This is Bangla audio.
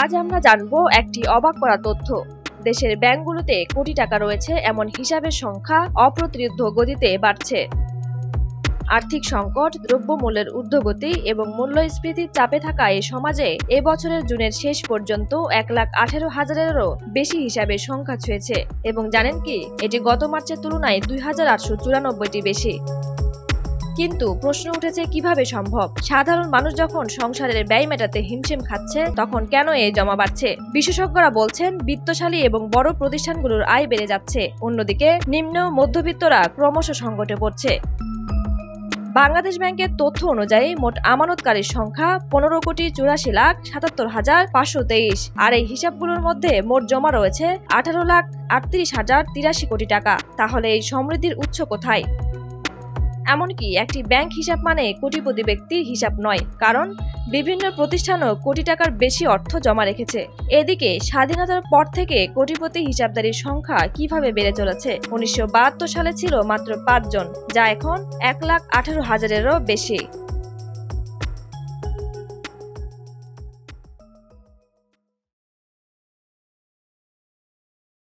আজ আমরা জানবো একটি অবাক করা তথ্য। দেশের ব্যাংকগুলোতে কোটি টাকা রয়েছে এমন হিসাবের সংখ্যা অপ্রতিরোধ্য গতিতে বাড়ছে। আর্থিক সংকট, দ্রব্যমূল্যের ঊর্ধ্বগতি এবং মূল্যস্ফীতির চাপে থাকা এই সমাজে এবছরের জুনের শেষ পর্যন্ত 1,18,000-এরও বেশি হিসাবের সংখ্যা ছুঁয়েছে। এবং জানেন কি, এটি গত মার্চের তুলনায় 2,894টি বেশি। কিন্তু প্রশ্ন উঠেছে, কিভাবে সম্ভব? সাধারণ মানুষ যখন সংসারের ব্যয় মেটাতে হিমশিম খাচ্ছে, তখন কেন এই জমা বাড়ছে? বিশেষজ্ঞরা বলছেন, বিত্তশালী এবং বড় প্রতিষ্ঠানগুলোর আয় বেড়ে যাচ্ছে, অন্যদিকে নিম্ন মধ্যবিত্তরা ক্রমশ সংকটে পড়ছে। বাংলাদেশ ব্যাংকের তথ্য অনুযায়ী মোট আমানতকারীর সংখ্যা 15,77,523, আর এই হিসাবগুলোর মধ্যে মোট জমা রয়েছে 18,38,083 কোটি টাকা। তাহলে এই সমৃদ্ধির উৎস কোথায়? এমনকি একটি ব্যাংক হিসাব মানে কোটিপতি ব্যক্তির হিসাব নয়, কারণ বিভিন্ন প্রতিষ্ঠানও কোটি টাকার বেশি অর্থ জমা রেখেছে। এদিকে স্বাধীনতার পর থেকে কোটিপতি হিসাবধারীর সংখ্যা কিভাবে বেড়ে চলেছে। 1972 সালে ছিল মাত্র 5 জন, যা এখন 1,18,000-এরও বেশি।